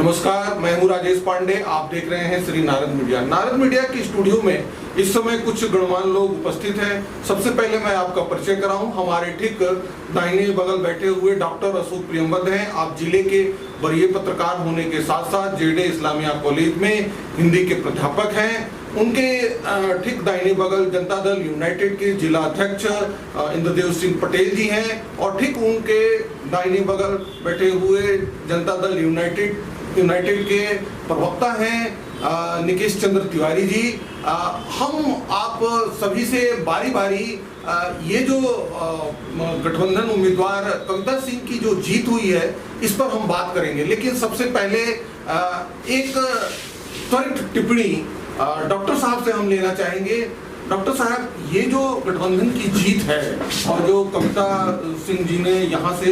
नमस्कार, मैं हूं राजेश पांडे। आप देख रहे हैं श्री नारद मीडिया। नारद मीडिया की स्टूडियो में इस समय कुछ गणमान्य लोग उपस्थित हैं। सबसे पहले मैं आपका परिचय कराऊं। हमारे ठीक दाहिने बगल बैठे हुए डॉक्टर अशोक प्रियंवद हैं। आप जिले के वरीय पत्रकार होने के साथ साथ जेडे इस्लामिया कॉलेज में हिंदी के प्राध्यापक हैं। उनके ठीक दाहिने बगल जनता दल यूनाइटेड के जिला अध्यक्ष इंद्रदेव सिंह पटेल जी हैं और ठीक उनके दाहिने बगल बैठे हुए जनता दल यूनाइटेड के प्रवक्ता हैं निकेश चंद्र तिवारी जी। हम आप सभी से बारी बारी ये जो गठबंधन उम्मीदवार कविता सिंह की जो जीत हुई है इस पर हम बात करेंगे, लेकिन सबसे पहले एक त्वरित टिप्पणी डॉक्टर साहब से हम लेना चाहेंगे। डॉक्टर साहब, ये जो गठबंधन की जीत है और जो कविता सिंह जी ने यहाँ से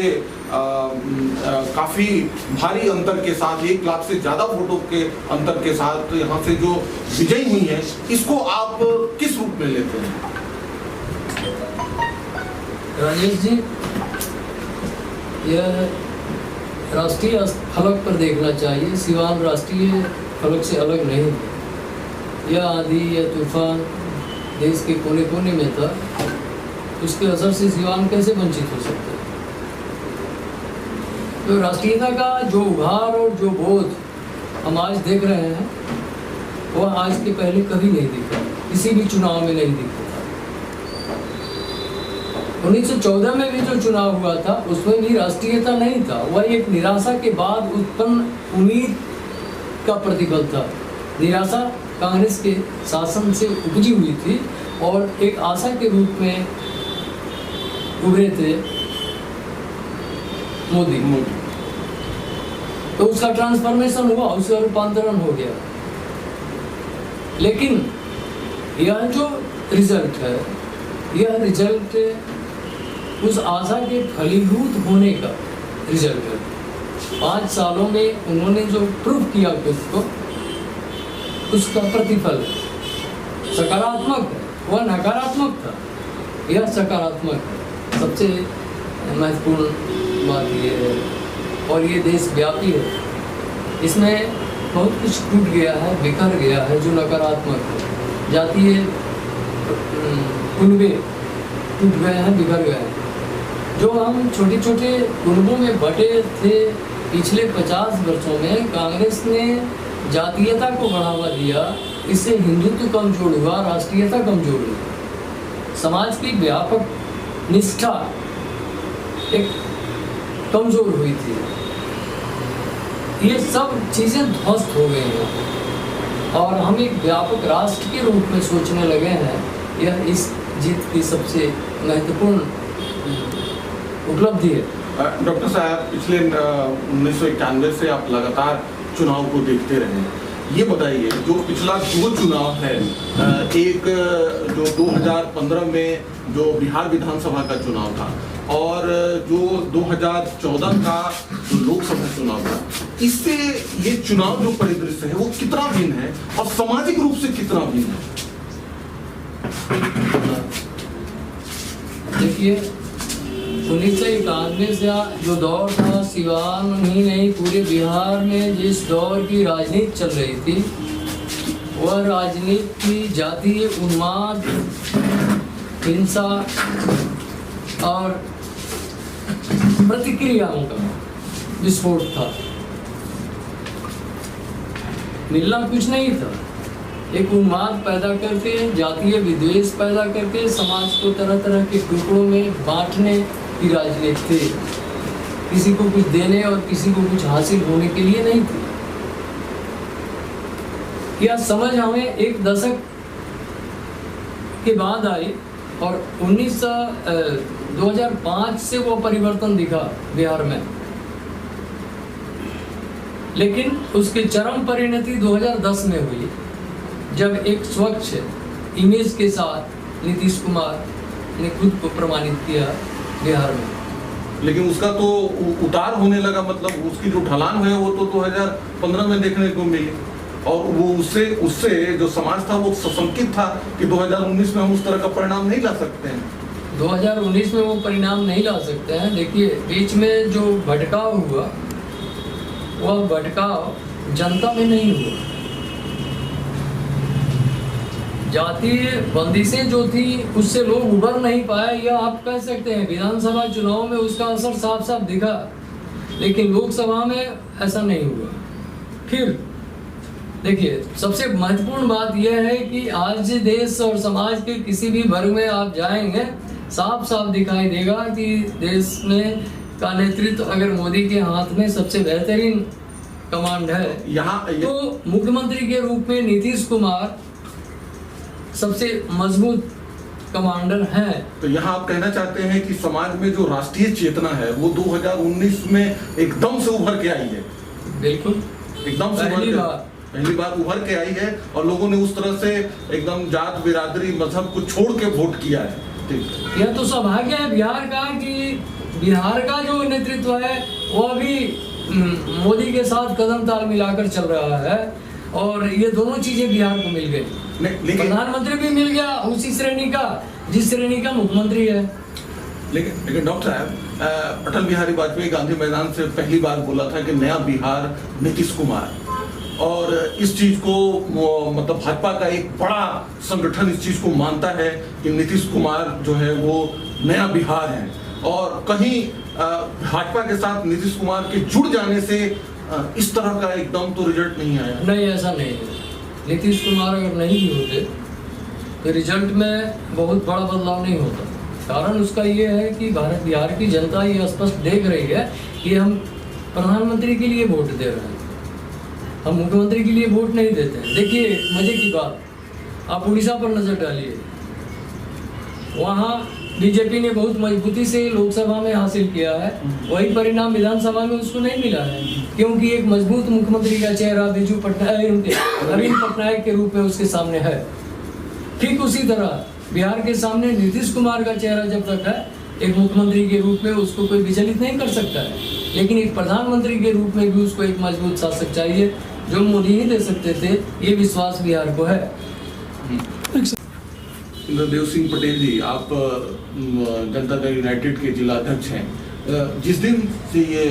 काफी भारी अंतर के साथ 1 लाख से ज्यादा वोटों के अंतर के साथ यहाँ से जो विजयी हुई है, इसको आप किस रूप में लेते हैं? राजेश जी, यह राष्ट्रीय फलक पर देखना चाहिए। सिवान राष्ट्रीय फलक से अलग नहीं है। यह आंधी या तूफान देश के कोने कोने में था, उसके असर से सिवान कैसे वंचित हो सकता है? तो राष्ट्रीयता का जो उभार और जो बोध हम आज देख रहे हैं वह आज के पहले कभी नहीं दिखा, किसी भी चुनाव में नहीं दिखा। 1914 में भी जो चुनाव हुआ था उसमें भी राष्ट्रीयता नहीं था। वह एक निराशा के बाद उत्पन्न उम्मीद का प्रतिफल था। निराशा कांग्रेस के शासन से उपजी हुई थी और एक आशा के रूप में उभरे थे मोदी। तो उसका ट्रांसफॉर्मेशन हुआ, उसका रूपांतरण हो गया। लेकिन यह जो रिजल्ट है, यह रिजल्ट उस आशा के फलीभूत होने का रिजल्ट है। 5 सालों में उन्होंने जो प्रूव किया खुद को, उसका प्रतिफल सकारात्मक है। वह नकारात्मक था, यह सकारात्मक है। सबसे महत्वपूर्ण बात यह है, और ये देशव्यापी है। इसमें बहुत कुछ टूट गया है, बिखर गया है जो नकारात्मक है। जातीय कुनबे टूट गए हैं, बिखर गए हैं। जो हम छोटे छोटे कुनबों में बटे थे पिछले 50 वर्षों में, कांग्रेस ने जातीयता को बढ़ावा दिया। इससे हिंदुत्व कमजोर हुआ, राष्ट्रीयता कमजोर हुई। समाज की व्यापक निष्ठा एक कमजोर हुई थी। ये सब चीज़ें ध्वस्त हो गई हैं और हम एक व्यापक राष्ट्र के रूप में सोचने लगे हैं। यह इस जीत की सबसे महत्वपूर्ण उपलब्धि है। डॉक्टर साहब, पिछले 1991 से आप लगातार चुनाव को देखते रहे। ये बताइए, जो पिछला 2 चुनाव है, एक जो 2015 में जो बिहार विधानसभा का चुनाव था और जो 2014 का जो लोकसभा चुनाव था, इससे ये चुनाव जो परिदृश्य है वो कितना भिन्न है और सामाजिक रूप से कितना भिन्न है? देखिए, 1991 से जो दौर था, सिवान ही नहीं पूरे बिहार में जिस दौर की राजनीति चल रही थी, वह राजनीति जातीय उन्माद, हिंसा और प्रतिक्रियाओं का विस्फोट था। मिलना कुछ नहीं था। एक उन्माद पैदा करके, जातीय विद्वेष पैदा करके समाज को तरह तरह के टुकड़ों में बांटने की राजनीति थी। किसी को कुछ देने और किसी को कुछ हासिल होने के लिए नहीं थी। यह समझ हमें एक दशक के बाद आई और 2005 से वो परिवर्तन दिखा बिहार में। लेकिन उसकी चरम परिणति 2010 में हुई, जब एक स्वच्छ इमेज के साथ नीतीश कुमार ने खुद को प्रमाणित किया बिहार में। लेकिन उसका तो उतार होने लगा, मतलब उसकी जो ढलान है वो तो 2015 में देखने को मिली और वो उससे जो समाज था वो सशंकित था कि 2019 में हम उस तरह का परिणाम नहीं ला सकते हैं। 2019 में वो परिणाम नहीं ला सकते हैं। देखिए, बीच में जो भटकाव हुआ वह भटकाव जनता में नहीं हुआ। जातीय बंदिशें जो थी उससे लोग उबर नहीं पाए, या आप कह सकते हैं विधानसभा चुनाव में उसका असर साफ साफ दिखा, लेकिन लोकसभा में ऐसा नहीं हुआ। फिर देखिए, सबसे महत्वपूर्ण बात यह है कि आज देश और समाज के किसी भी वर्ग में आप जाएंगे, साफ साफ दिखाई देगा कि देश में का नेतृत्व अगर मोदी के हाथ में सबसे बेहतरीन कमांड है, तो मुख्यमंत्री के रूप में नीतीश कुमार सबसे मजबूत कमांडर हैं। तो यहाँ आप कहना चाहते हैं कि समाज में जो राष्ट्रीय चेतना है वो 2019 में एकदम से उभर के आई है। बिल्कुल, एकदम से पहली बार उभर के आई है, और लोगों ने उस तरह से एकदम जात बिरादरी मजहब को छोड़ के वोट किया है। ठीक, यह तो सौभाग्य है बिहार का कि बिहार का जो नेतृत्व है वो अभी मोदी के साथ कदम ताल मिलाकर चल रहा है, और ये दोनों चीजें बिहार को मिल गई। प्रधानमंत्री भी मिल गया उसी श्रेणी का जिस श्रेणी का मुख्यमंत्री है। लेकिन डॉक्टर साहब, अटल बिहारी वाजपेयी गांधी मैदान से पहली बार बोला था कि नया बिहार नीतीश कुमार, और इस चीज को मतलब भाजपा का एक बड़ा संगठन इस चीज को मानता है कि नीतीश कुमार जो है वो नया बिहार है, और कहीं भाजपा के साथ नीतीश कुमार के जुड़ जाने से इस तरह का एकदम तो रिजल्ट नहीं आया। नहीं, ऐसा नहीं है। नीतीश कुमार अगर नहीं भी होते तो रिजल्ट में बहुत बड़ा बदलाव नहीं होता। कारण उसका ये है कि बिहार की जनता ये स्पष्ट देख रही है कि हम प्रधानमंत्री के लिए वोट दे रहे हैं, हम मुख्यमंत्री के लिए वोट नहीं देते हैं। देखिए मजे की बात, आप उड़ीसा पर नजर डालिए, वहाँ बीजेपी ने बहुत मजबूती से लोकसभा में हासिल किया है, वही परिणाम विधानसभा में उसको नहीं मिला है, क्योंकि एक मजबूत मुख्यमंत्री का चेहरा नवीन पटनायक के रूप में उसके सामने है। ठीक उसी तरह बिहार के सामने नीतीश कुमार का चेहरा जब तक है, एक मुख्यमंत्री के रूप में उसको कोई विचलित नहीं कर सकता है, लेकिन एक प्रधानमंत्री के रूप में भी उसको एक मजबूत शासक चाहिए, जो मोदी ही दे सकते थे। ये विश्वास बिहार को है। इंद्रदेव सिंह पटेल जी, आप जनता दल यूनाइटेड के जिला अध्यक्ष हैं। जिस दिन से ये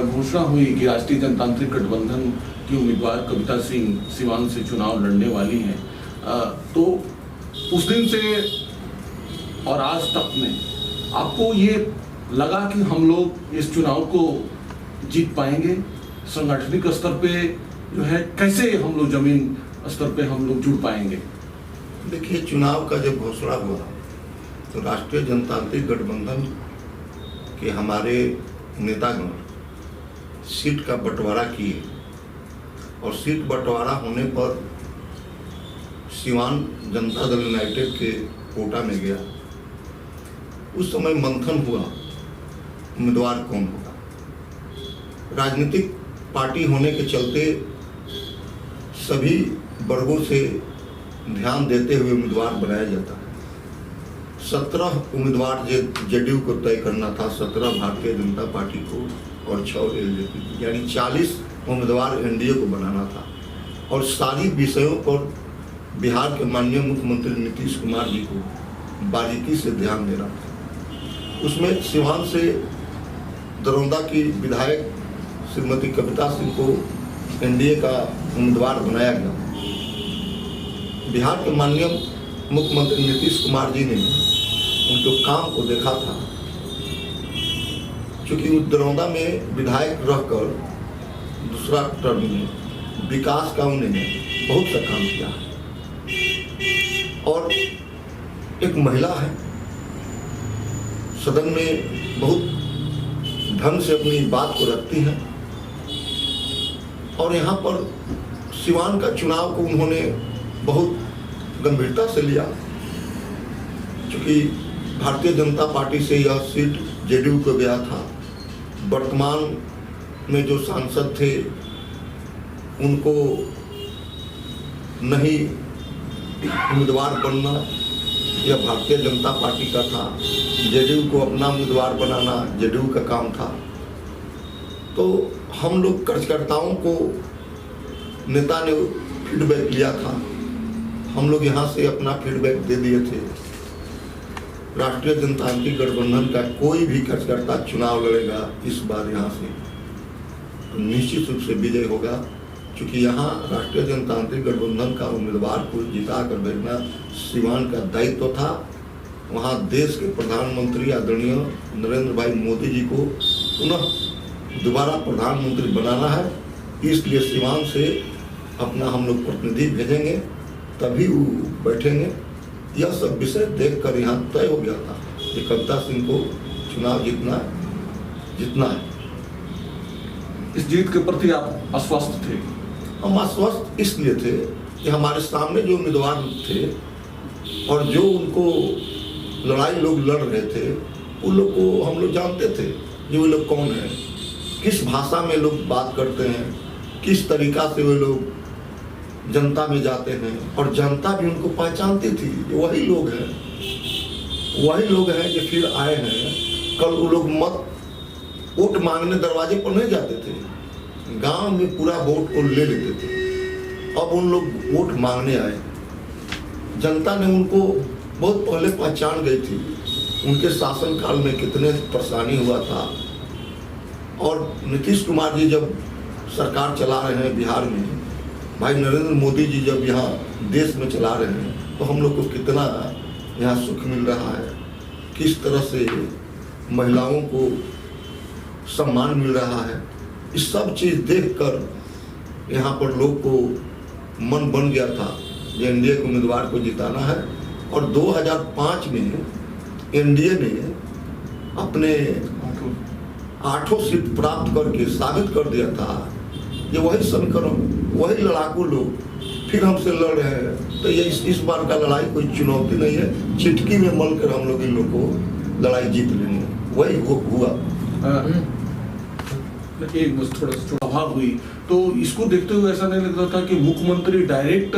घोषणा हुई कि राष्ट्रीय जनतांत्रिक गठबंधन की उम्मीदवार कविता सिंह सिवान से चुनाव लड़ने वाली हैं, तो उस दिन से और आज तक में आपको ये लगा कि हम लोग इस चुनाव को जीत पाएंगे? संगठनिक स्तर पे जो है कैसे हम लोग जमीन स्तर पे हम लोग जुड़ पाएंगे? देखिए, चुनाव का जब घोषणा हुआ तो राष्ट्रीय जनतांत्रिक गठबंधन के हमारे नेतागण सीट का बंटवारा किए, और सीट बंटवारा होने पर सिवान जनता दल यूनाइटेड के कोटा में गया। उस समय मंथन हुआ उम्मीदवार कौन होगा। राजनीतिक पार्टी होने के चलते सभी वर्गों से ध्यान देते हुए उम्मीदवार बनाया जाता है। 17 उम्मीदवार जेडीयू को तय करना था, 17 भारतीय जनता पार्टी को और 6 एलजेपी, यानी 40 उम्मीदवार एनडीए को बनाना था। और सारी विषयों पर बिहार के माननीय मुख्यमंत्री नीतीश कुमार जी को बारीकी से ध्यान देना था। उसमें सिवान से दरौंदा की विधायक श्रीमती कविता सिंह को एनडीए का उम्मीदवार बनाया गया। बिहार के माननीय मुख्यमंत्री नीतीश कुमार जी ने उनके काम को देखा था, क्योंकि दरौंदा में विधायक रहकर दूसरा टर्म में विकास का उन्होंने बहुत सा काम किया, और एक महिला है, सदन में बहुत ढंग से अपनी बात को रखती है, और यहाँ पर सिवान का चुनाव को उन्होंने बहुत गंभीरता से लिया, क्योंकि भारतीय जनता पार्टी से यह सीट जेडीयू को गया था। वर्तमान में जो सांसद थे उनको नहीं उम्मीदवार बनना यह भारतीय जनता पार्टी का था, जेडीयू को अपना उम्मीदवार बनाना जेडीयू का काम था। तो हम लोग कार्यकर्ताओं को नेता ने फीडबैक लिया था, हम लोग यहाँ से अपना फीडबैक दे दिए थे। राष्ट्रीय जनतांत्रिक गठबंधन का कोई भी कार्यकर्ता चुनाव लड़ेगा इस बार यहाँ से, तो निश्चित रूप से विजय होगा, क्योंकि यहाँ राष्ट्रीय जनतांत्रिक गठबंधन का उम्मीदवार को जिता कर भेजना सिवान का दायित्व था। वहाँ देश के प्रधानमंत्री आदरणीय नरेंद्र भाई मोदी जी को पुनः दोबारा प्रधानमंत्री बनाना है, इसलिए सिवान से अपना हम लोग प्रतिनिधि भेजेंगे, तभी वो बैठेंगे। यह सब विषय देखकर यहाँ तय हो गया था कि कविता सिंह को चुनाव जीतना है। इस जीत के प्रति आप आश्वस्त थे? हम आश्वस्त इसलिए थे कि हमारे सामने जो उम्मीदवार थे और जो उनको लड़ाई लोग लड़ रहे थे, उन लोग को हम लोग जानते थे कि वो लोग कौन है, किस भाषा में लोग बात करते हैं, किस तरीका से वे लोग जनता में जाते हैं, और जनता भी उनको पहचानती थी। वही लोग हैं जो फिर आए हैं। कल वो लोग वोट मांगने दरवाजे पर नहीं जाते थे, गांव में पूरा वोट को ले लेते थे। अब उन लोग वोट मांगने आए, जनता ने उनको बहुत पहले पहचान गई थी। उनके शासनकाल में कितने परेशानी हुआ था, और नीतीश कुमार जी जब सरकार चला रहे हैं बिहार में, भाई नरेंद्र मोदी जी जब यहाँ देश में चला रहे हैं, तो हम लोग को कितना यहाँ सुख मिल रहा है, किस तरह से महिलाओं को सम्मान मिल रहा है। इस सब चीज़ देखकर यहाँ पर लोग को मन बन गया था कि एनडीए के उम्मीदवार को जिताना है। और 2005 में एनडीए ने अपने 8 सीट प्राप्त करके साबित कर दिया था कि वही समीकरण, वही लड़ाकू लोग फिर हमसे लड़ रहे हैं। तो ये इस बार का लड़ाई कोई चुनौती नहीं है, चिटकी में मल कर हम लोग इन लोग को लड़ाई जीत लेंगे। वही हुआ। एक बस थोड़ा अभाव हुई, तो इसको देखते हुए ऐसा नहीं लगता था कि मुख्यमंत्री डायरेक्ट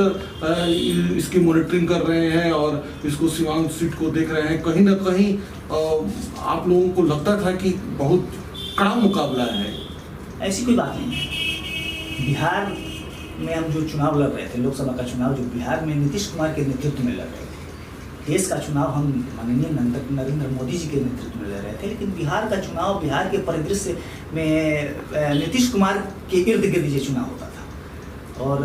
इसकी मॉनिटरिंग कर रहे हैं और इसको सिवान सीट को देख रहे हैं? कहीं ना कहीं आप लोगों को लगता था कि बहुत कड़ा मुकाबला है? ऐसी कोई बात नहीं है। बिहार में हम जो चुनाव लड़ रहे थे, लोकसभा का चुनाव जो बिहार में नीतीश कुमार के नेतृत्व में लड़ रहे थे, देश का चुनाव हम माननीय नरेंद्र मोदी जी के नेतृत्व में लड़ रहे थे, लेकिन बिहार का चुनाव, बिहार के परिदृश्य में नीतीश कुमार के इर्द गिर्द ये चुनाव होता था। और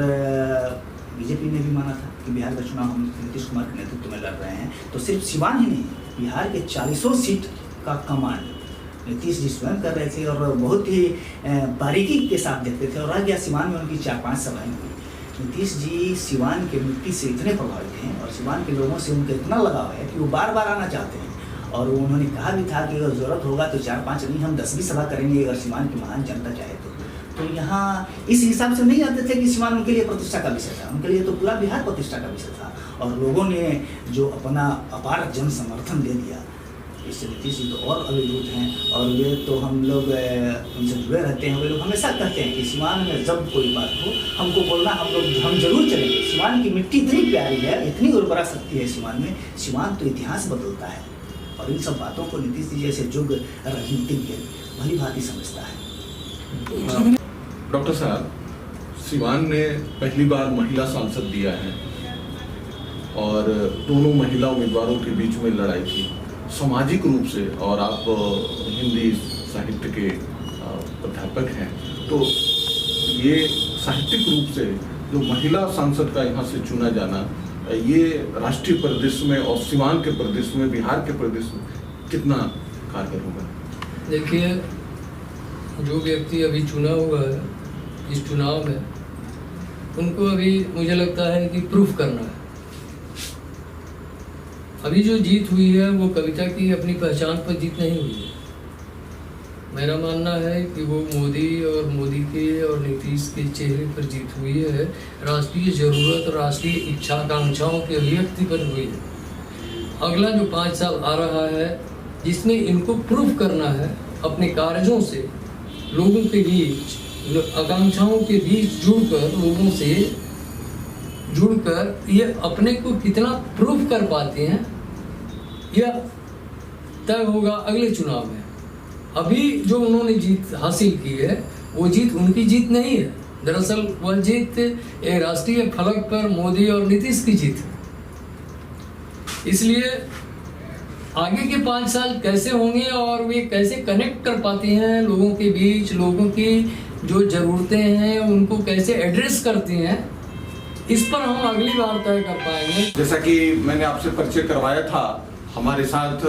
बीजेपी ने भी माना था कि बिहार का चुनाव हम नीतीश कुमार के नेतृत्व में लड़ रहे हैं। तो सिर्फ सिवान ही नहीं, बिहार के 40 सीट का कमांड नीतीश जी स्वयं कर रहे थे और बहुत ही बारीकी के साथ देखते थे। और रह गया सिवान में उनकी 4-5 सभाएं हुई। नीतीश जी सिवान के मिट्टी से इतने प्रभावित हैं और सिवान के लोगों से उनका इतना लगाव है कि वो बार बार आना चाहते हैं। और उन्होंने कहा भी था कि अगर ज़रूरत होगा तो 4-5 नहीं, हम 10 भी सभा करेंगे अगर सिवान की महान जनता चाहे तो यहाँ इस हिसाब से नहीं आते थे कि सिवान उनके लिए प्रतिष्ठा का विषय था, उनके लिए तो पूरा बिहार प्रतिष्ठा का विषय था। और लोगों ने जो अपना अपार जन समर्थन दे दिया, इससे नीतीश जी तो और अभिभूत हैं। और ये तो हम लोग उनसे जुड़े रहते हैं। वे लोग हमेशा कहते हैं कि सिवान में जब कोई बात हो हमको बोलना, हम जरूर चलेंगे। सिवान की मिट्टी इतनी प्यारी है, इतनी उर्वरा शक्ति है सिवान में। सिवान तो इतिहास बदलता है और इन सब बातों को नीतीश जी जैसे युग राजनीतिज्ञ भली भांति समझता है। डॉक्टर साहब, सिवान ने पहली बार महिला सांसद दिया है और दोनों महिला उम्मीदवारों के बीच में लड़ाई थी सामाजिक रूप से, और आप हिंदी साहित्य के अध्यापक हैं, तो ये साहित्यिक रूप से जो महिला सांसद का यहाँ से चुना जाना, ये राष्ट्रीय परिदृश्य में और सिवान के परिदृश्य में, बिहार के परिदृश्य में कितना कारगर होगा? देखिए, जो व्यक्ति अभी चुना हुआ है इस चुनाव में, उनको अभी मुझे लगता है कि प्रूफ करना है। अभी जो जीत हुई है वो कविता की अपनी पहचान पर जीत नहीं हुई है। मेरा मानना है कि वो मोदी और मोदी के और नीतीश के चेहरे पर जीत हुई है, राष्ट्रीय ज़रूरत और राष्ट्रीय इच्छा आकांक्षाओं के अभिव्यक्ति पर हुई है। अगला जो 5 साल आ रहा है, जिसमें इनको प्रूफ करना है अपने कार्यों से, लोगों के बीच, आकांक्षाओं के बीच जुड़कर, लोगों से जुड़कर ये अपने को कितना प्रूफ कर पाते हैं, यह तय होगा अगले चुनाव में। अभी जो उन्होंने जीत हासिल की है वो जीत उनकी जीत नहीं है, दरअसल वह जीत एक राष्ट्रीय फलक पर मोदी और नीतीश की जीत है। इसलिए आगे के 5 साल कैसे होंगे और वे कैसे कनेक्ट कर पाते हैं लोगों के बीच, लोगों की जो ज़रूरतें हैं उनको कैसे एड्रेस करती हैं, इस पर हम अगली बार तय कर पाएंगे। जैसा कि मैंने आपसे परिचय करवाया था, हमारे साथ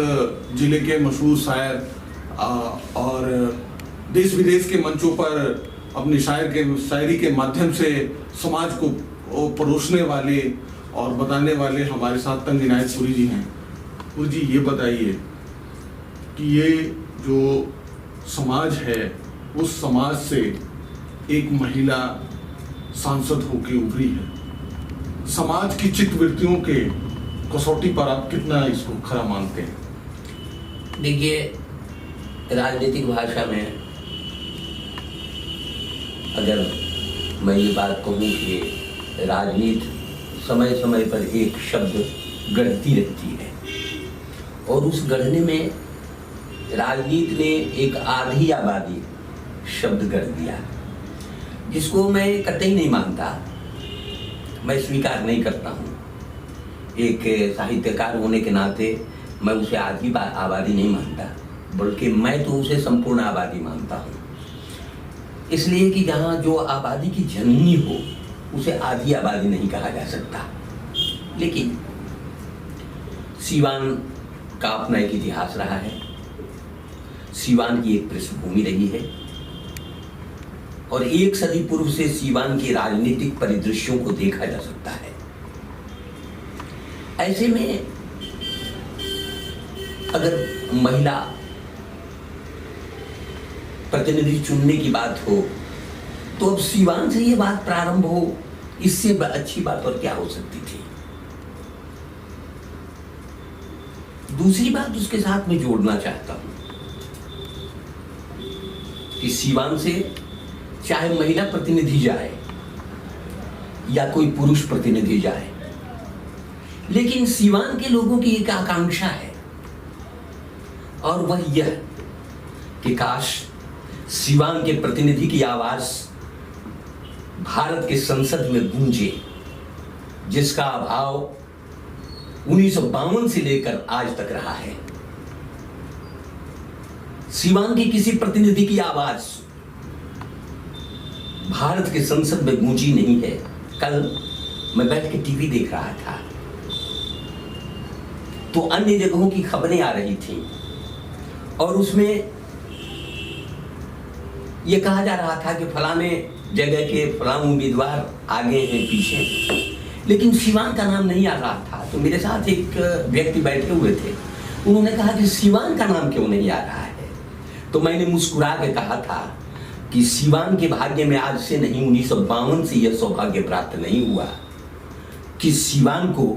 जिले के मशहूर शायर और देश विदेश के मंचों पर अपनी शायरी के माध्यम से समाज को परोसने वाले और बताने वाले हमारे साथ तंग इनायत पुरी जी हैं। पुरी जी, ये बताइए कि ये जो समाज है उस समाज से एक महिला सांसद होकर उभरी है, समाज की चित्तवृत्तियों के कसौटी पर आप कितना इसको खरा मानते हैं? देखिए, राजनीतिक भाषा में अगर मैं ये बात कहूँ कि राजनीति समय समय पर एक शब्द गढ़ती रहती है, और उस गढ़ने में राजनीति ने एक आधी आबादी शब्द गढ़ दिया, जिसको मैं कतई नहीं मानता, मैं स्वीकार नहीं करता हूँ। एक साहित्यकार होने के नाते मैं उसे आधी आबादी नहीं मानता, बल्कि मैं तो उसे संपूर्ण आबादी मानता हूँ। इसलिए कि जहाँ जो आबादी की जननी हो उसे आधी आबादी नहीं कहा जा सकता। लेकिन सीवान का अपना एक इतिहास रहा है, सीवान की एक पृष्ठभूमि रही है, और एक सदी पूर्व से सीवान के राजनीतिक परिदृश्यों को देखा जा सकता है। ऐसे में अगर महिला प्रतिनिधि चुनने की बात हो तो अब सीवान से ये बात प्रारंभ हो, इससे अच्छी बात और क्या हो सकती थी। दूसरी बात उसके साथ में जोड़ना चाहता हूं कि सीवान से चाहे महिला प्रतिनिधि जाए या कोई पुरुष प्रतिनिधि जाए, लेकिन सीवान के लोगों की एक आकांक्षा है, और वह यह कि काश सीवान के प्रतिनिधि की आवाज भारत के संसद में गूंजे, जिसका अभाव 1952 से लेकर आज तक रहा है। सीवान के किसी प्रतिनिधि की आवाज भारत के संसद में गूंजी नहीं है। कल मैं बैठ के टीवी देख रहा था तो अन्य जगहों की खबरें आ रही थी, और उसमें यह कहा जा रहा था कि फलाने जगह के फलां उम्मीदवार आगे हैं पीछे, लेकिन सीवान का नाम नहीं आ रहा था। तो मेरे साथ एक व्यक्ति बैठे हुए थे, उन्होंने कहा कि सीवान का नाम क्यों नहीं आ रहा है। तो मैंने मुस्कुरा के कहा था कि सीवान के भाग्य में आज से नहीं, 1952 से यह सौभाग्य प्राप्त नहीं हुआ कि सीवान को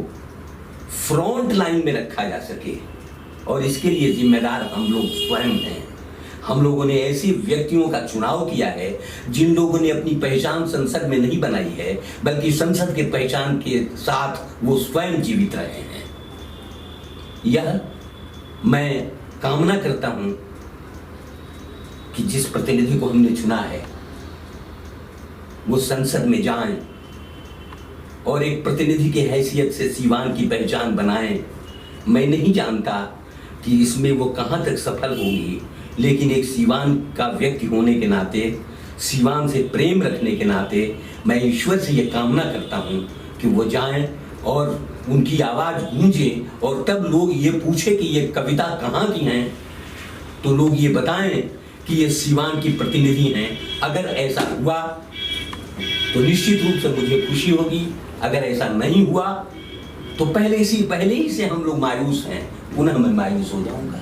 फ्रंट लाइन में रखा जा सके, और इसके लिए जिम्मेदार हम लोग स्वयं हैं। हम लोगों ने ऐसे व्यक्तियों का चुनाव किया है जिन लोगों ने अपनी पहचान संसद में नहीं बनाई है, बल्कि संसद के पहचान के साथ वो स्वयं जीवित रहे हैं। यह मैं कामना करता हूं कि जिस प्रतिनिधि को हमने चुना है वो संसद में जाएं और एक प्रतिनिधि के हैसियत से सीवान की पहचान बनाएं। मैं नहीं जानता कि इसमें वो कहां तक सफल होगी, लेकिन एक सीवान का व्यक्ति होने के नाते, सीवान से प्रेम रखने के नाते मैं ईश्वर से यह कामना करता हूं कि वो जाएं और उनकी आवाज गूंजे, और तब लोग ये पूछे कि ये कविता कहाँ की हैं तो लोग ये बताएं कि ये सीवान की प्रतिनिधि हैं। अगर ऐसा हुआ तो निश्चित रूप से मुझे खुशी होगी, अगर ऐसा नहीं हुआ तो पहले ही से हम लोग मायूस हैं, पुनः मैं मायूस हो जाऊंगा।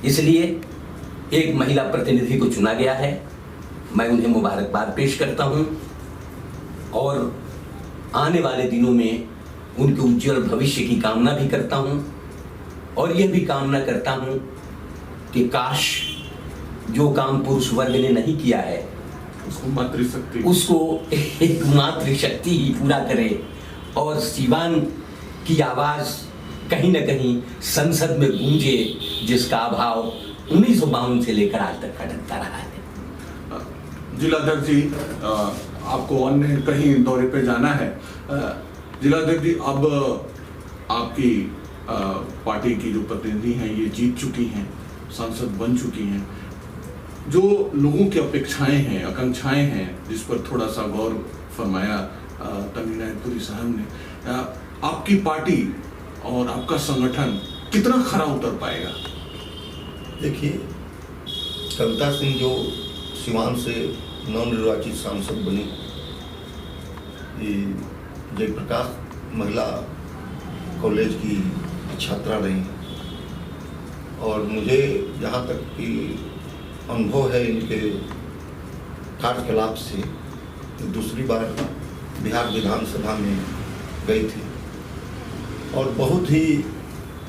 इसलिए एक महिला प्रतिनिधि को चुना गया है, मैं उन्हें मुबारकबाद पेश करता हूं, और आने वाले दिनों में उनके उज्जवल भविष्य की कामना भी करता हूं, और यह भी कामना करता हूं कि काश जो काम पुरुष वर्ग ने नहीं किया है उसको एक मातृशक्ति ही पूरा करे, और सीवान की आवाज कहीं न कहीं संसद में गूंजे, जिसका अभाव 1952 से लेकर आज तक खटकता रहा है। जिलाध्यक्ष जी, आपको अन्य कहीं दौरे पे जाना है। जिलाध्यक्ष जी, अब आपकी पार्टी की जो प्रतिनिधि हैं ये जीत चुकी हैं, सांसद बन चुकी हैं, जो लोगों की अपेक्षाएं हैं, आकांक्षाएं हैं, जिस पर थोड़ा सा गौर फरमाया तमीम इनायतपुरी साहब ने, आपकी पार्टी और आपका संगठन कितना खरा उतर पाएगा? देखिए, कविता सिंह जो सिवान से नवनिर्वाचित सांसद बनी, ये जयप्रकाश महिला कॉलेज की छात्रा रही, और मुझे जहाँ तक कि अनुभव है इनके कार्यकलाप से, दूसरी बार बिहार विधानसभा में गई थी और बहुत ही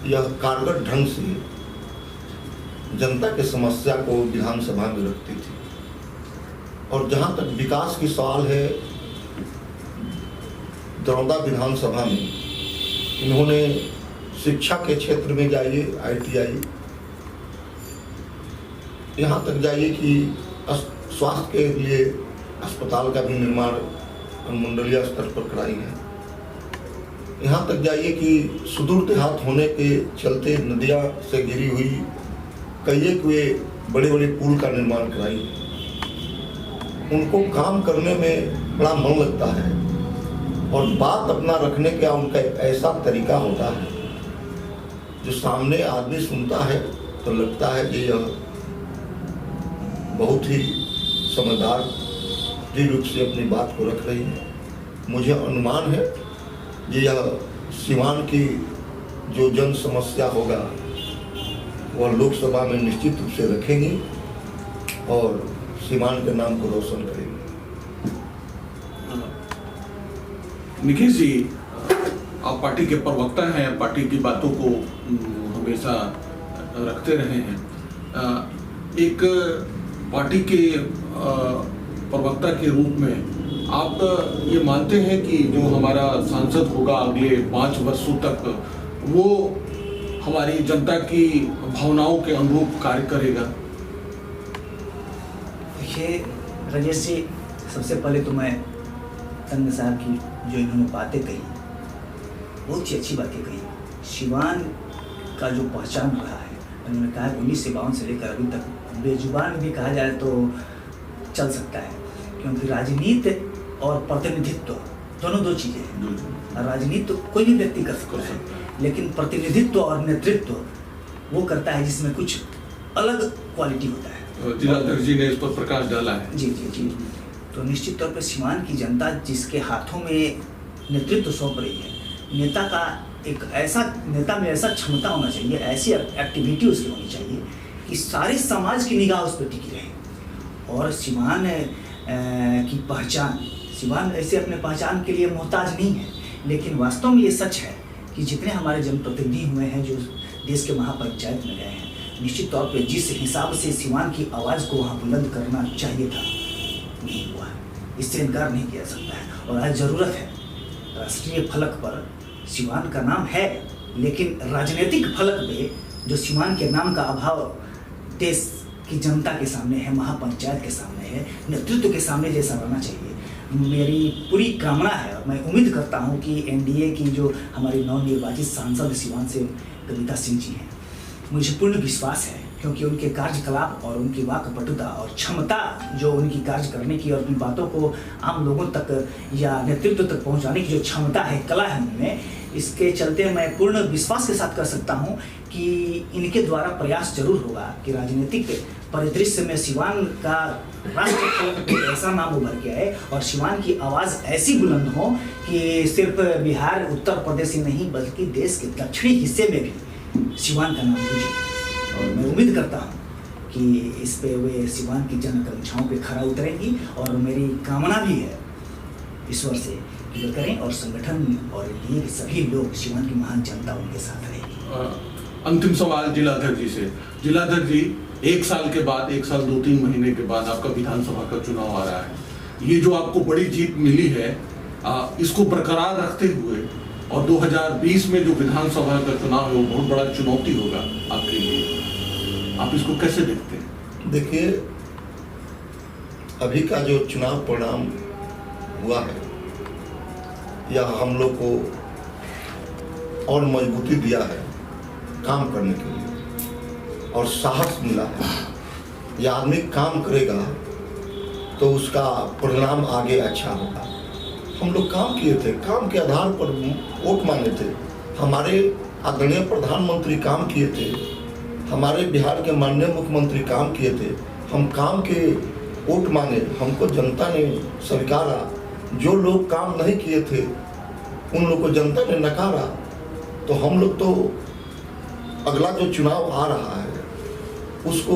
यह कारगर ढंग से जनता के समस्या को विधानसभा में रखती थी। और जहाँ तक विकास की सवाल है, दरौदा विधानसभा में इन्होंने शिक्षा के क्षेत्र में जाइए, ITI, यहाँ तक जाइए कि स्वास्थ्य के लिए अस्पताल का भी निर्माण अनुमंडलीय स्तर पर कराई है। यहाँ तक जाइए कि सुदूर देहात होने के चलते नदियाँ से घिरी हुई कई एक वे बड़े बड़े पुल का निर्माण कराई है। उनको काम करने में बड़ा मन लगता है और बात अपना रखने का उनका एक ऐसा तरीका होता है जो सामने आदमी सुनता है तो लगता है कि यह बहुत ही समझदार रूप से अपनी बात को रख रही है। मुझे अनुमान है कि यह सिवान की जो जन समस्या होगा वह लोकसभा में निश्चित रूप से रखेंगी और सिवान के नाम को रोशन करेंगी। निखिल जी, आप पार्टी के प्रवक्ता हैं, पार्टी की बातों को हमेशा रखते रहे हैं। एक पार्टी के प्रवक्ता के रूप में आप ये मानते हैं कि जो हमारा सांसद होगा अगले 5 वर्षों तक, वो हमारी जनता की भावनाओं के अनुरूप कार्य करेगा? देखिए राजेश जी, सबसे पहले तो मैं तंग साहब की जो इन्होंने बातें कही, बहुत ही अच्छी बातें कही। सिवान का जो पहचान रहा है, उन्होंने कहा 1952 से लेकर अभी तक बेजुबान भी कहा जाए तो चल सकता है, क्योंकि राजनीति और प्रतिनिधित्व दोनों दो चीज़ें हैं। राजनीति तो कोई भी व्यक्ति कर सकता है, लेकिन प्रतिनिधित्व और नेतृत्व वो करता है जिसमें कुछ अलग क्वालिटी होता है। जिलाध्यक्ष जी ने इस पर प्रकाश डाला है। जी जी जी। तो निश्चित तौर पर सिवान की जनता जिसके हाथों में नेतृत्व सौंप रही है, नेता का एक ऐसा नेता में ऐसा क्षमता होना चाहिए, ऐसी एक्टिविटी उसकी होनी चाहिए कि सारे समाज की निगाह उस पर टिकी रहे। और सिवान की पहचान, सिवान ऐसे अपने पहचान के लिए मोहताज नहीं है, लेकिन वास्तव में ये सच है कि जितने हमारे जनप्रतिनिधि हुए हैं जो देश के महापंचायत में गए हैं, निश्चित तौर पे जिस हिसाब से सिवान की आवाज़ को वहाँ बुलंद करना चाहिए था, नहीं हुआ है। इससे इनकार नहीं किया सकता है। और आज ज़रूरत है, राष्ट्रीय फलक पर सिवान का नाम है, लेकिन राजनीतिक फलक पे जो सिवान के नाम का अभाव देश की जनता के सामने है, महापंचायत के सामने है, नेतृत्व के सामने जैसा रहना चाहिए। मेरी पूरी कामना है और मैं उम्मीद करता हूं कि NDA की जो हमारी नवनिर्वाचित सांसद सिवान से कविता सिंह जी हैं, मुझे पूर्ण विश्वास है, क्योंकि उनके कार्यकलाप और उनकी वाकपटुता और क्षमता जो उनकी कार्य करने की और अपनी बातों को आम लोगों तक या नेतृत्व तक पहुंचाने की जो क्षमता है, कला है उनमें, इसके चलते मैं पूर्ण विश्वास के साथ कर सकता हूं कि इनके द्वारा प्रयास जरूर होगा कि राजनीतिक परिदृश्य में सिवान का राष्ट्र ऐसा नाम उभर के आए और सिवान की आवाज़ ऐसी बुलंद हो कि सिर्फ बिहार, उत्तर प्रदेश ही नहीं बल्कि देश के दक्षिणी हिस्से में भी सिवान का नाम गूंजे। और मैं उम्मीद करता हूँ कि इस पे वे सिवान की जन आकांक्षाओं पे खरा उतरेंगी और मेरी कामना भी है ईश्वर से कि वे करें और संगठन और ये कि सभी लोग सिवान की महान जनता उनके साथ रहेगी। अंतिम सवाल जिलाध्यक्ष जी से। जिलाध्यक्ष जी, 1 साल के बाद, 1 साल 2-3 महीने के बाद आपका विधानसभा का चुनाव आ रहा है। ये जो आपको बड़ी जीत मिली है, इसको बरकरार रखते हुए और 2020 में जो विधानसभा का चुनाव है वो बहुत बड़ा चुनौती होगा आपके लिए, आप इसको कैसे देखते हैं? देखिए, अभी का जो चुनाव परिणाम हुआ है यह हम लोग को और मजबूती दिया है काम करने के लिए और साहस मिला है या आदमी काम करेगा तो उसका परिणाम आगे अच्छा होगा। हम लोग काम किए थे, काम के आधार पर वोट मांगे थे। हमारे आदरणीय प्रधानमंत्री काम किए थे, हमारे बिहार के माननीय मुख्यमंत्री काम किए थे। हम काम के वोट मांगे, हमको जनता ने स्वीकारा। जो लोग काम नहीं किए थे उन लोग को जनता ने नकारा। तो हम लोग तो अगला जो चुनाव आ रहा है उसको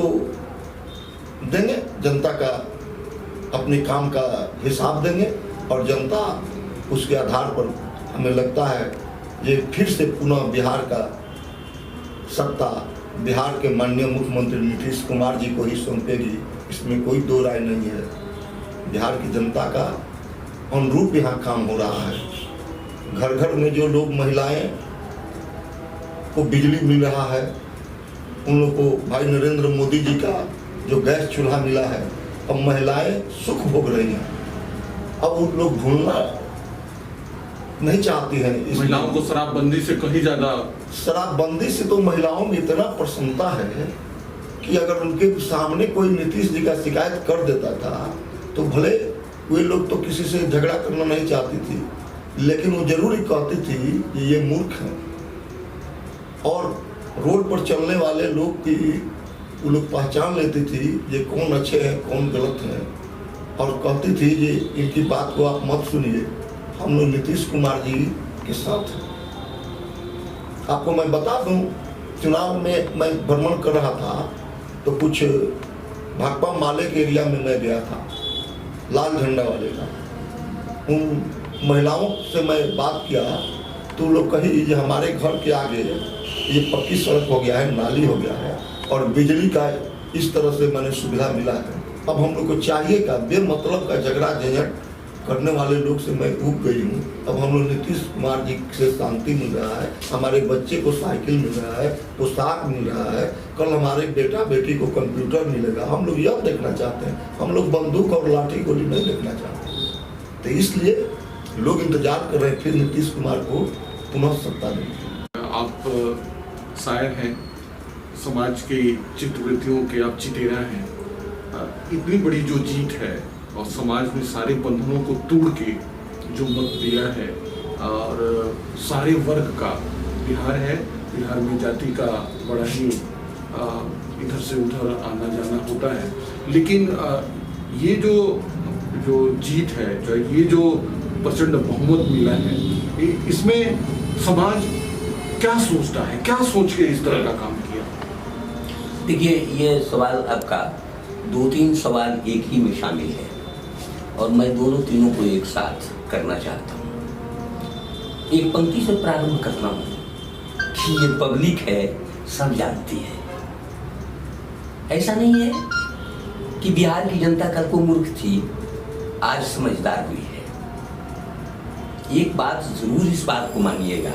देंगे, जनता का अपने काम का हिसाब देंगे और जनता उसके आधार पर हमें लगता है ये फिर से पुनः बिहार का सत्ता बिहार के माननीय मुख्यमंत्री नीतीश कुमार जी को ही सौंपेगी। इसमें कोई दो राय नहीं है। बिहार की जनता का अनुरूप यहाँ काम हो रहा है। घर घर में जो लोग महिलाएं को बिजली मिल रहा है, उन लोग को भाई नरेंद्र मोदी जी का जो गैस चूल्हा मिला है, अब महिलाएं सुख भोग रही हैं। अब उन लोग भूलना नहीं चाहती हैं। महिलाओं को शराबबंदी से कहीं ज्यादा, शराबबंदी से तो महिलाओं में इतना प्रसन्नता है कि अगर उनके सामने कोई नीतीश जी का शिकायत कर देता था तो भले वे लोग तो किसी से झगड़ा करना नहीं चाहती थी, लेकिन वो जरूर ही कहती थी कि ये मूर्ख हैं। और रोड पर चलने वाले लोग की वो लोग पहचान लेती थी ये कौन अच्छे हैं कौन गलत हैं, और कहती थी ये इनकी बात को आप मत सुनिए, हम लोग नीतीश कुमार जी के साथ हैं। आपको मैं बता दूं, चुनाव में मैं भ्रमण कर रहा था तो कुछ भाकपा माले के एरिया में मैं गया था, लाल झंडा वाले का। उन महिलाओं से मैं बात किया तो लोग कही ये हमारे घर के आगे ये पक्की सड़क हो गया है, नाली हो गया है और बिजली का इस तरह से मैंने सुविधा मिला है। अब हम लोग को चाहिए का बेमतलब का झगड़ा झंझट करने वाले लोग से मैं ऊब गई हूँ। अब हम लोग नीतीश कुमार जी से शांति मिल रहा है, हमारे बच्चे को साइकिल मिल रहा है, पोशाक मिल रहा है, कल हमारे बेटा बेटी को कंप्यूटर मिलेगा। हम लोग यह देखना चाहते हैं, हम लोग बंदूक और लाठी गोली नहीं देखना चाहते। तो इसलिए लोग इंतजार कर रहे हैं फिर नीतीश कुमार को पुनः सत्ता देंगे। आप शायर हैं, समाज की चित्तवृत्तियों के आप चितेरा हैं। इतनी बड़ी जो जीत है और समाज में सारे बंधनों को तोड़ के जो मत दिया है और सारे वर्ग का बिहार है, बिहार में जाति का बड़ा ही इधर से उधर आना जाना होता है, लेकिन ये जो जीत है, जो ये जो प्रचंड बहुमत मिला है, इसमें समाज क्या सोचता है, क्या सोच के इस तरह का काम किया? देखिए, ये सवाल आपका 2-3 सवाल एक ही में शामिल है और मैं दोनों तीनों को एक साथ करना चाहता हूँ। एक पंक्ति से प्रारंभ करता हूँ कि ये पब्लिक है, सब जानती है। ऐसा नहीं है कि बिहार की जनता कल को मूर्ख थी, आज समझदार हुई है। एक बात जरूर इस बात को मानिएगा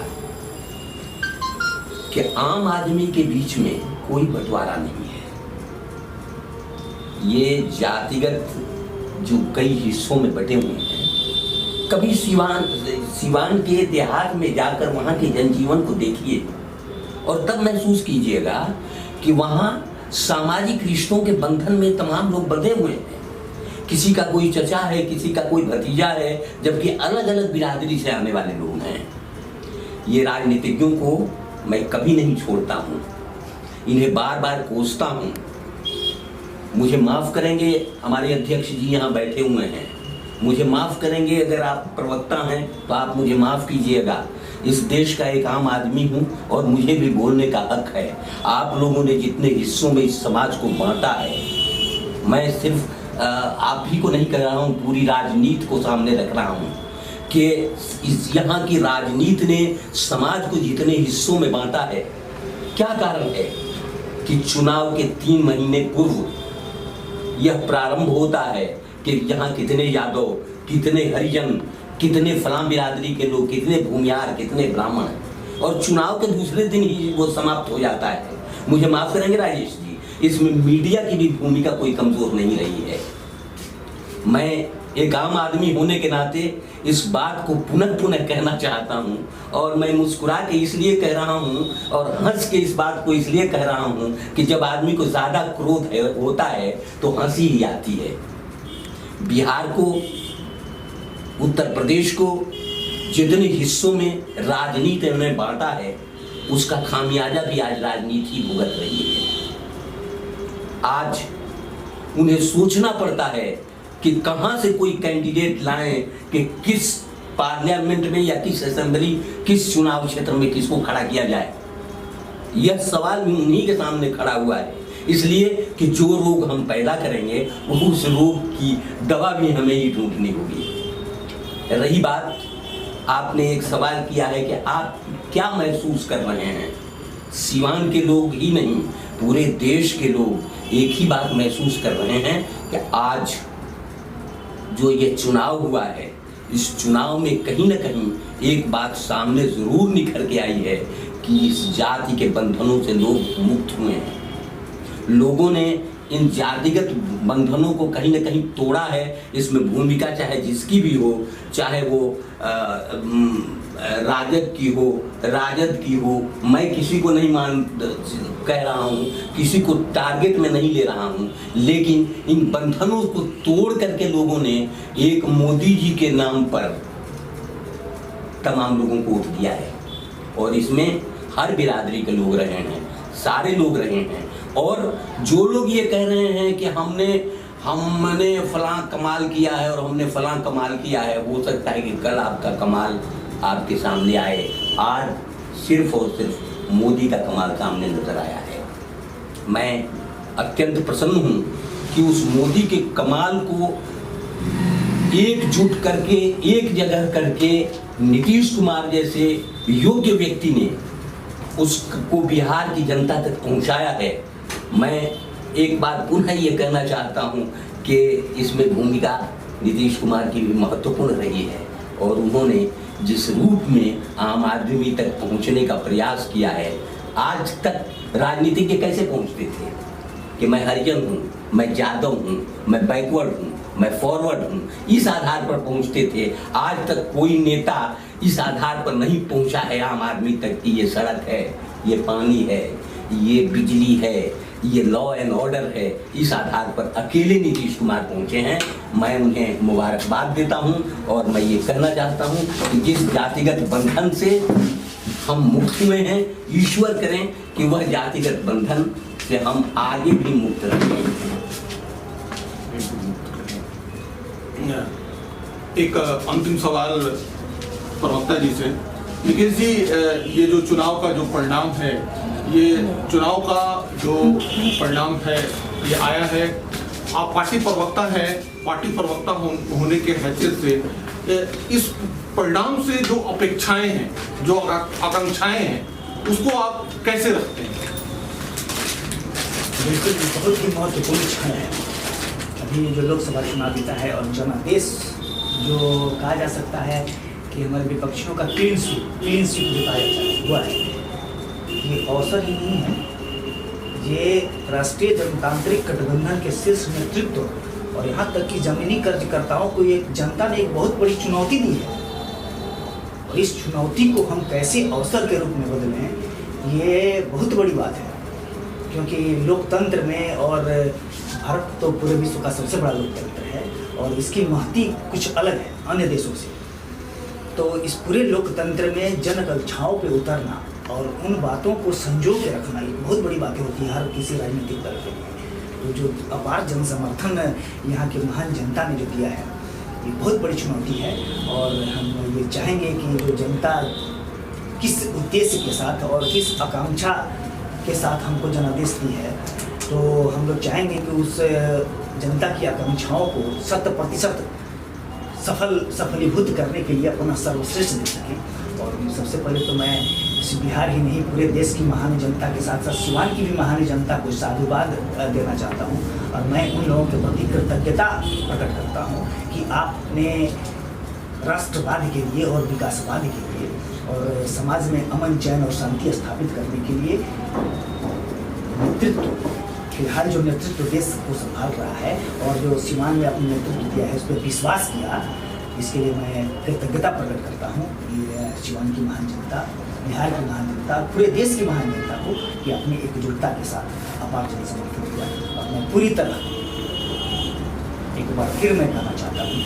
कि आम आदमी के बीच में कोई बंटवारा नहीं है। ये जातिगत जो कई हिस्सों में बटे हुए हैं, कभी सिवान के देहात में जाकर वहाँ के जनजीवन को देखिए और तब महसूस कीजिएगा कि वहाँ सामाजिक रिश्तों के बंधन में तमाम लोग बंधे हुए हैं। किसी का कोई चचा है, किसी का कोई भतीजा है, जबकि अलग अलग बिरादरी से आने वाले लोग हैं। ये राजनीतिज्ञों को मैं कभी नहीं छोड़ता हूँ, इन्हें बार बार कोसता हूँ। मुझे माफ़ करेंगे, हमारे अध्यक्ष जी यहाँ बैठे हुए हैं, मुझे माफ़ करेंगे अगर आप प्रवक्ता हैं तो आप मुझे माफ़ कीजिएगा। इस देश का एक आम आदमी हूँ और मुझे भी बोलने का हक है। आप लोगों ने जितने हिस्सों में इस समाज को बांटा है, मैं सिर्फ आप ही को नहीं कह रहा हूँ, पूरी राजनीति को सामने रख रहा हूँ कि इस यहाँ की राजनीति ने समाज को जितने हिस्सों में बांटा है। क्या कारण है कि चुनाव के 3 महीने पूर्व यह प्रारंभ होता है कि यहाँ कितने यादव, कितने हरिजन, कितने फलां बिरादरी के लोग, कितने भूमियार, कितने ब्राह्मण, और चुनाव के दूसरे दिन ही वो समाप्त हो जाता है। मुझे माफ़ करेंगे राजेश जी, इसमें मीडिया की भी भूमिका कोई कमज़ोर नहीं रही है। मैं एक आम आदमी होने के नाते इस बात को पुनः पुनः कहना चाहता हूँ, और मैं मुस्कुरा के इसलिए कह रहा हूँ और हंस के इस बात को इसलिए कह रहा हूँ कि जब आदमी को ज़्यादा क्रोध होता है तो हंसी ही आती है। बिहार को, उत्तर प्रदेश को जितने हिस्सों में राजनीति ने बांटा है, उसका खामियाजा भी आज राजनीति भुगत रही है। आज उन्हें सोचना पड़ता है कि कहां से कोई कैंडिडेट लाएं कि किस पार्लियामेंट में या किस असेंबली, किस चुनाव क्षेत्र में किसको खड़ा किया जाए। यह सवाल भी उन्हीं के सामने खड़ा हुआ है, इसलिए कि जो रोग हम पैदा करेंगे वो उस रोग की दवा भी हमें ही ढूंढनी होगी। रही बात, आपने एक सवाल किया है कि आप क्या महसूस कर रहे हैं। सीवान के लोग ही नहीं, पूरे देश के लोग एक ही बात महसूस कर रहे हैं कि आज जो ये चुनाव हुआ है, इस चुनाव में कहीं ना कहीं एक बात सामने जरूर निखर के आई है कि इस जाति के बंधनों से लोग मुक्त हुए हैं। लोगों ने इन जातिगत बंधनों को कहीं ना कहीं तोड़ा है। इसमें भूमिका चाहे जिसकी भी हो, चाहे वो राजद की हो, मैं किसी को नहीं कह रहा हूँ, किसी को टारगेट में नहीं ले रहा हूँ, लेकिन इन बंधनों को तोड़ करके लोगों ने एक मोदी जी के नाम पर तमाम लोगों को वोट दिया है। और इसमें हर बिरादरी के लोग रहे हैं, सारे लोग रहे हैं। और जो लोग ये कह रहे हैं कि हमने फलां कमाल किया है और हमने फलां कमाल किया है, हो सकता है कि कल आपका कमाल आपके सामने आए। आज सिर्फ और सिर्फ मोदी का कमाल सामने नजर आया है। मैं अत्यंत प्रसन्न हूँ कि उस मोदी के कमाल को एकजुट करके, एक जगह करके नीतीश कुमार जैसे योग्य व्यक्ति ने उसको बिहार की जनता तक पहुंचाया है। मैं एक बार पुनः ये कहना चाहता हूं कि इसमें भूमिका नीतीश कुमार की भी महत्वपूर्ण रही है, और उन्होंने जिस रूप में आम आदमी तक पहुंचने का प्रयास किया है। आज तक राजनीतिज्ञ कैसे पहुंचते थे कि मैं हरिजन हूँ, मैं यादव हूँ, मैं बैकवर्ड हूँ, मैं फॉरवर्ड हूँ, इस आधार पर पहुंचते थे। आज तक कोई नेता इस आधार पर नहीं पहुंचा है आम आदमी तक कि ये सड़क है, ये पानी है, ये बिजली है, ये लॉ एंड ऑर्डर है। इस आधार पर अकेले नीतीश कुमार पहुंचे हैं। मैं उन्हें मुबारकबाद देता हूं, और मैं ये कहना चाहता हूं कि जिस जातिगत बंधन से हम मुक्त हुए हैं, ईश्वर करें कि वह जातिगत बंधन से हम आगे भी मुक्त रहें। एक अंतिम सवाल प्रवक्ता जी से। निखिल जी, ये जो चुनाव का जो परिणाम है, ये चुनाव का जो परिणाम है ये आया है, आप पार्टी प्रवक्ता हैं, पार्टी प्रवक्ता होने के हैसियत से इस परिणाम से जो अपेक्षाएं हैं, जो आकांक्षाएं हैं, उसको आप कैसे रखते हैं? बिल्कुल, बहुत ही महत्वपूर्ण क्षण है। अभी जो लोकसभा चुनाव बीता है और जनादेश जो कहा जा सकता है कि हमारे विपक्षियों का क्लीन स्वीप दिखाया हुआ है, ये अवसर ही नहीं है, ये राष्ट्रीय जनतांत्रिक गठबंधन के शीर्ष नेतृत्व और यहाँ तक कि जमीनी कार्यकर्ताओं को एक जनता ने एक बहुत बड़ी चुनौती दी है। और इस चुनौती को हम कैसे अवसर के रूप में बदलें, ये बहुत बड़ी बात है। क्योंकि लोकतंत्र में, और भारत तो पूरे विश्व का सबसे बड़ा लोकतंत्र है और इसकी महती कुछ अलग है अन्य देशों से। तो इस पूरे लोकतंत्र में जन आकांक्षाओं पे उतरना और उन बातों को संजो के रखना, ये बहुत बड़ी बातें होती है हर किसी राजनीतिक दल के लिए। तो जो अपार जन समर्थन यहाँ की महान जनता ने जो दिया है, ये बहुत बड़ी चुनौती है। और हम ये चाहेंगे कि जो जनता किस उद्देश्य के साथ और किस आकांक्षा के साथ हमको जनादेश दी है, तो हम लोग चाहेंगे कि उस जनता की आकांक्षाओं को 100% सफलीभूत करने के लिए अपना सर्वश्रेष्ठ दे सकें। और सबसे पहले तो मैं बिहार ही नहीं, पूरे देश की महान जनता के साथ साथ सिवान की भी महान जनता को साधुवाद देना चाहता हूँ। और मैं उन लोगों के प्रति कृतज्ञता प्रकट करता हूँ कि आपने राष्ट्रवाद के लिए और विकासवाद के लिए और समाज में अमन, चैन और शांति स्थापित करने के लिए नेतृत्व, फिलहाल जो नेतृत्व देश को संभाल रहा है और जो सीमान में अपने नेतृत्व दिया है, उस पर विश्वास किया, इसके लिए मैं कृतज्ञता प्रकट करता हूँ ये सिवान की महान जनता, बिहार की महान जनता, पूरे देश की महान जनता को कि अपनी एकजुटता के साथ अपार जन समर्थन दिया। और मैं पूरी तरह एक बार फिर मैं कहना चाहता हूँ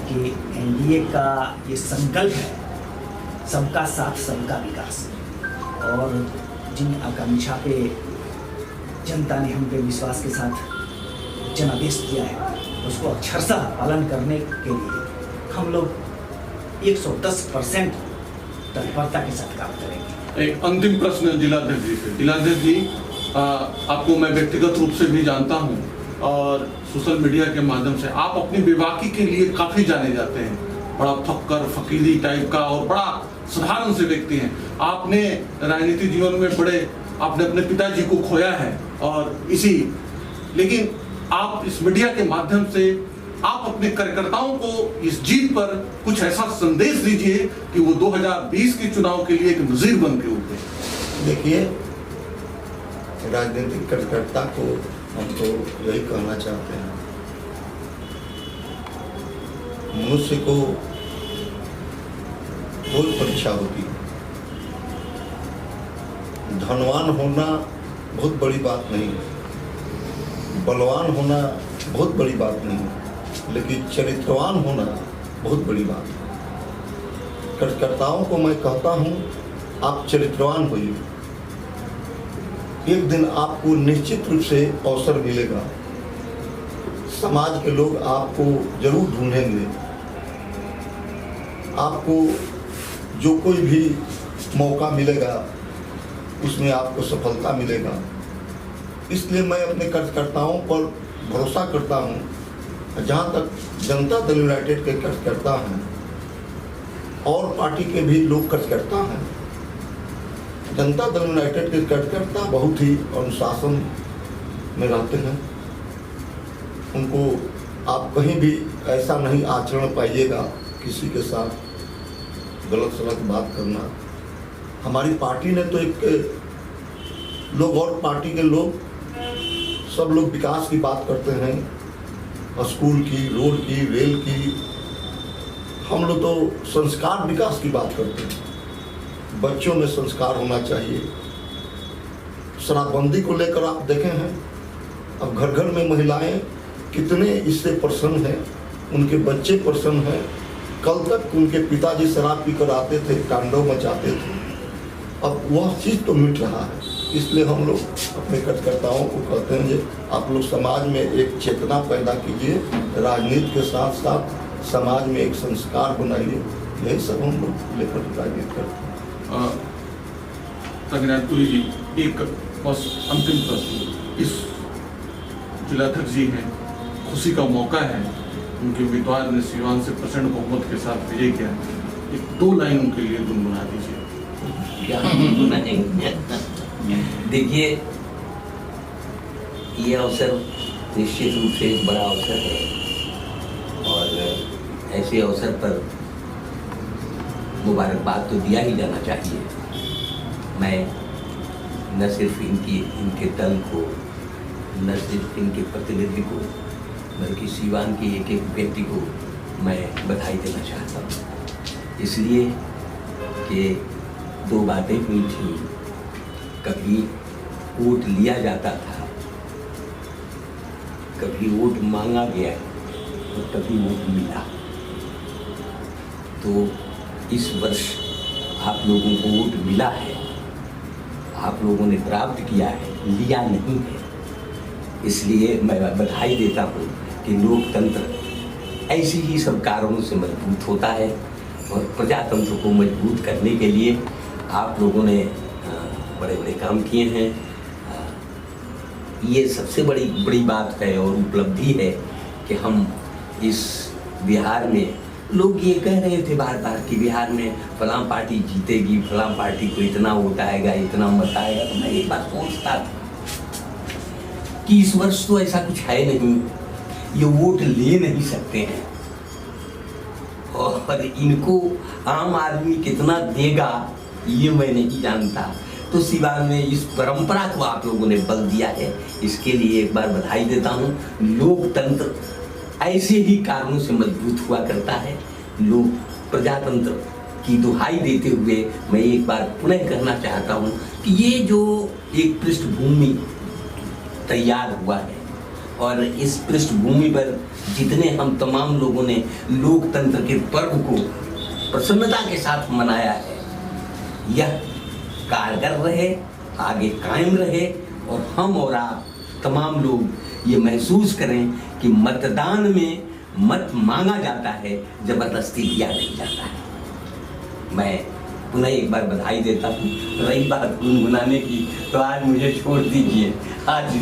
कि एनडीए का ये संकल्प है सबका साथ सबका विकास, और जिन आकांक्षा पे जनता ने हम पे विश्वास के साथ जनादेश दिया है उसको अक्षरशः पालन करने के लिए हम लोग 110% तत्परता के साथ काम करेंगे। एक अंतिम प्रश्न जिलाध्यक्ष जी से। जिलाध्यक्ष जी, आपको मैं व्यक्तिगत रूप से भी जानता हूं और सोशल मीडिया के माध्यम से आप अपनी बेबाकी के लिए काफी जाने जाते हैं। बड़ा फक्कर फकीरी टाइप का और बड़ा साधारण से व्यक्ति हैं। आपने राजनीतिक जीवन में आपने अपने पिताजी को खोया है और लेकिन आप इस मीडिया के माध्यम से आप अपने कार्यकर्ताओं को इस जीत पर कुछ ऐसा संदेश दीजिए कि वो 2020 के चुनाव के लिए एक नजीर बन के उठे। देखिए, राजनीतिक कार्यकर्ता को हम तो यही कहना चाहते हैं, मनुष्य को रोज परीक्षा होती है। धनवान होना बहुत बड़ी बात नहीं है, बलवान होना बहुत बड़ी बात नहीं है, लेकिन चरित्रवान होना बहुत बड़ी बात है। कार्यकर्ताओं को मैं कहता हूँ, आप चरित्रवान होइए। एक दिन आपको निश्चित रूप से अवसर मिलेगा, समाज के लोग आपको जरूर ढूंढेंगे। आपको जो कोई भी मौका मिलेगा उसमें आपको सफलता मिलेगा। इसलिए मैं अपने कार्यकर्ताओं पर भरोसा करता हूँ। जहाँ तक जनता दल यूनाइटेड के कार्यकर्ता हैं और पार्टी के भी लोग कार्यकर्ता हैं, जनता दल यूनाइटेड के कार्यकर्ता बहुत ही अनुशासन में रहते हैं। उनको आप कहीं भी ऐसा नहीं आचरण पाइएगा किसी के साथ गलत सलत बात करना। हमारी पार्टी ने तो लोग और पार्टी के लोग सब लोग विकास की बात करते हैं, स्कूल की, रोड की, रेल की। हम लोग तो संस्कार विकास की बात करते हैं। बच्चों में संस्कार होना चाहिए। शराबबंदी को लेकर आप देखे हैं, अब घर घर में महिलाएं कितने इससे प्रसन्न हैं, उनके बच्चे प्रसन्न हैं। कल तक उनके पिताजी शराब पीकर आते थे, तांडव मचाते थे, अब वह चीज़ तो मिट रहा है। इसलिए हम लोग अपने कार्यकर्ताओं को कहते हैं कि आप लोग समाज में एक चेतना पैदा कीजिए, राजनीति के साथ साथ समाज में एक संस्कार बनाइए। यही सब हम लोग लेकर राजनीति करते हैं। तगनातुरी जी, एक बस अंतिम प्रश्न। इस जिलाध्यक्ष जी हैं, खुशी का मौका है, उनके उम्मीदवार ने सीवान से प्रचंड बहुमत के साथ विजय किया। एक 2 लाइन उनके लिए गुनगुना दीजिए। देखिए, ये अवसर निश्चित रूप से एक बड़ा अवसर है और ऐसे अवसर पर मुबारकबाद तो दिया ही जाना चाहिए। मैं न सिर्फ इनके दल को, न सिर्फ इनके प्रतिनिधि को, बल्कि सीवान के एक एक व्यक्ति को मैं बधाई देना चाहता हूँ। इसलिए कि 2 बातें हुई थी। कभी वोट लिया जाता था, कभी वोट मांगा गया और कभी वोट मिला। तो इस वर्ष आप लोगों को वोट मिला है, आप लोगों ने प्राप्त किया है, लिया नहीं है। इसलिए मैं बधाई देता हूँ कि लोकतंत्र ऐसे ही सब कारणों से मजबूत होता है और प्रजातंत्र को मजबूत करने के लिए आप लोगों ने बड़े बड़े काम किए हैं। ये सबसे बड़ी बात है और उपलब्धि है कि हम इस बिहार में, लोग ये कह रहे थे बार बार कि बिहार में फलां पार्टी जीतेगी, फलां पार्टी को इतना वोट आएगा, इतना मत आएगा। तो मैं एक बात सोचता था कि इस वर्ष तो ऐसा कुछ है नहीं, ये वोट ले नहीं सकते हैं और इनको आम आदमी कितना देगा ये मैं नहीं जानता। तो सिवान में इस परंपरा को आप लोगों ने बल दिया है, इसके लिए एक बार बधाई देता हूँ। लोकतंत्र ऐसे ही कारणों से मजबूत हुआ करता है। लोग प्रजातंत्र की दुहाई देते हुए मैं एक बार पुनः कहना चाहता हूँ कि ये जो एक पृष्ठभूमि तैयार हुआ है और इस पृष्ठभूमि पर जितने हम तमाम लोगों ने लोकतंत्र के पर्व को प्रसन्नता के साथ मनाया है, यह कारगर रहे, आगे कायम रहे और हम और आप तमाम लोग ये महसूस करें कि मतदान में मत मांगा जाता है, जबरदस्ती दिया नहीं जाता है। मैं पुनः एक बार बधाई देता हूँ। रही बात गुनगुनाने की तो आज मुझे छोड़ दीजिए। आज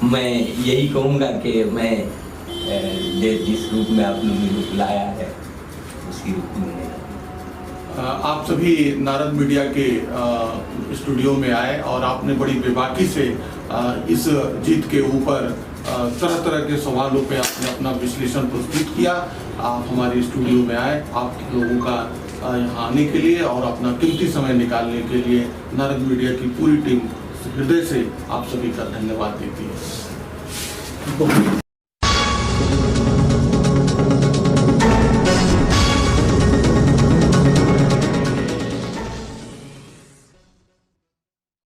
मैं यही कहूँगा कि मैं जिस रूप में आप लोगों ने बुलाया है उसी रूप में आप सभी नारद मीडिया के स्टूडियो में आए और आपने बड़ी बेबाकी से इस जीत के ऊपर तरह तरह के सवालों पे आपने अपना विश्लेषण प्रस्तुत किया। आप हमारे स्टूडियो में आए, आप लोगों का यहाँ आने के लिए और अपना कीमती समय निकालने के लिए नारद मीडिया की पूरी टीम हृदय से आप सभी का धन्यवाद देती है।